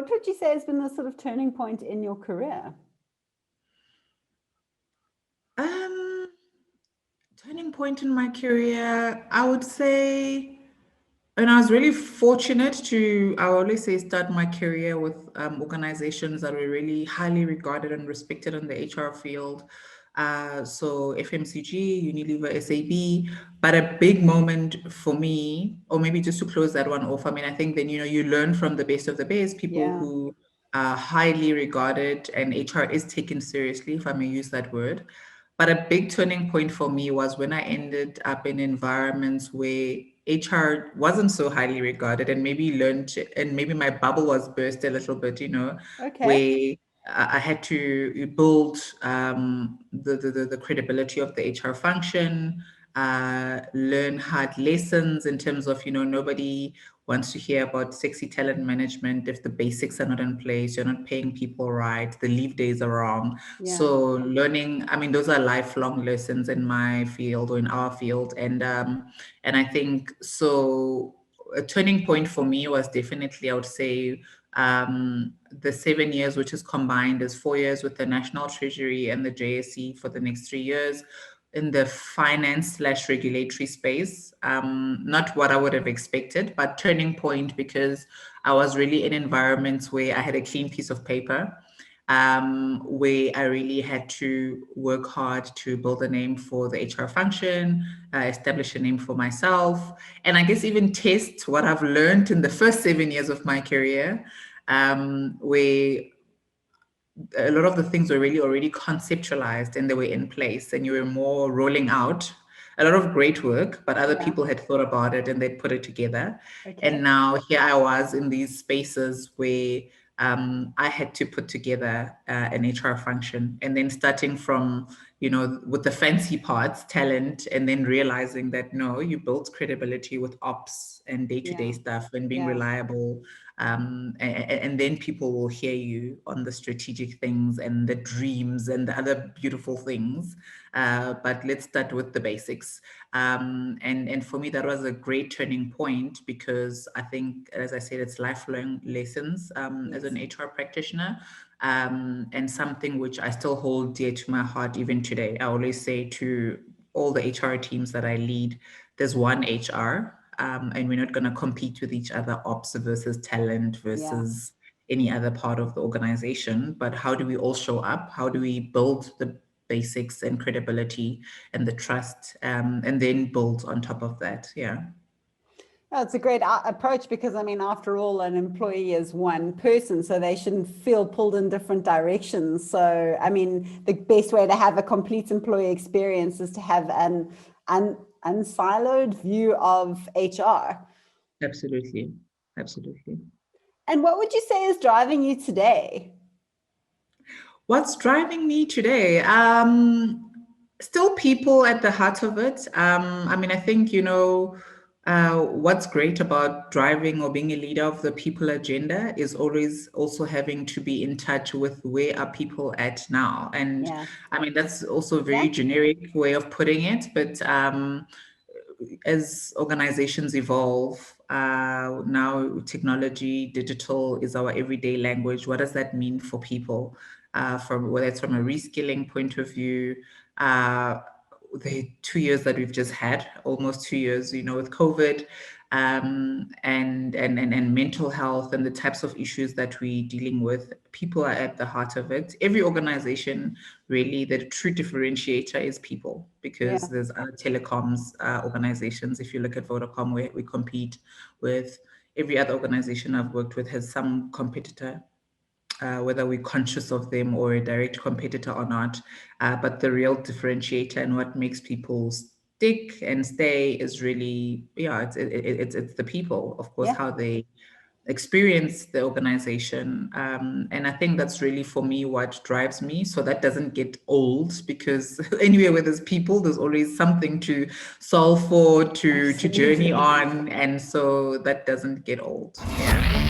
what would you say has been the sort of turning point in your career? Turning point in my career, I would say, and I was really fortunate to, I always say, start my career with organizations that were really highly regarded and respected in the HR field. So FMCG, Unilever, SAB. But a big moment for me, or maybe just to close that one off, I mean, I think then, you learn from the best of the best, people Yeah, who are highly regarded and HR is taken seriously, if I may use that word. But a big turning point for me was when I ended up in environments where HR wasn't so highly regarded and maybe and maybe my bubble was burst a little bit, okay. where I had to build the credibility of the HR function, learn hard lessons in terms of, nobody wants to hear about sexy talent management if the basics are not in place, you're not paying people right, the leave days are wrong. Yeah, So learning, I mean, those are lifelong lessons in my field or in our field. And I think so a turning point for me was definitely, I would say, the 7 years, which is combined as 4 years with the National Treasury and the JSE for the next 3 years in the finance slash regulatory space. Not what I would have expected, but turning point because I was really in environments where I had a clean piece of paper, where I really had to work hard to build a name for the HR function, establish a name for myself, and I guess even test what I've learned in the first 7 years of my career, where a lot of the things were really already conceptualized and they were in place and you were more rolling out a lot of great work, but other yeah, people had thought about it and they'd put it together. okay. And now here I was in these spaces where I had to put together an HR function, and then starting from, with the fancy parts, talent, and then realizing that no, you build credibility with ops and day-to-day Yeah, stuff and being yeah. reliable, and then people will hear you on the strategic things and the dreams and the other beautiful things. But let's start with the basics. And for me, that was a great turning point because I think, as I said, it's lifelong lessons as Yes. an HR practitioner. And something which I still hold dear to my heart even today. I always say to all the HR teams that I lead, there's one HR, and we're not going to compete with each other, ops versus talent Yeah. versus any other part of the organization. But how do we all show up? How do we build the basics and credibility and the trust, and then build on top of that? Yeah. That's a great approach because, I mean, after all, an employee is one person, so they shouldn't feel pulled in different directions. So, I mean, the best way to have a complete employee experience is to have an unsiloed view of HR. Absolutely. Absolutely. And what would you say is driving you today? What's driving me today? Still people at the heart of it. I mean, I think, what's great about driving or being a leader of the people agenda is always also having to be in touch with where are people at now. And Yeah, I mean, that's also a very exactly. generic way of putting it, but as organizations evolve, now technology, digital is our everyday language. What does that mean for people? From whether it's from a reskilling point of view, uh, the 2 years that we've just had, almost 2 years, with COVID, and mental health and the types of issues that we're dealing with, people are at the heart of it. Every organization, really, the true differentiator is people, Yeah. because there's other telecoms organizations. If you look at Vodacom, where we compete with, every other organization I've worked with has some competitor, whether we're conscious of them or a direct competitor or not. But the real differentiator and what makes people stick and stay is really, yeah, it's the people, of course, Yeah. how they experience the organization. And I think that's really for me what drives me. So that doesn't get old, because anywhere where there's people, there's always something to solve for, to journey Absolutely. on. And so that doesn't get old. Yeah.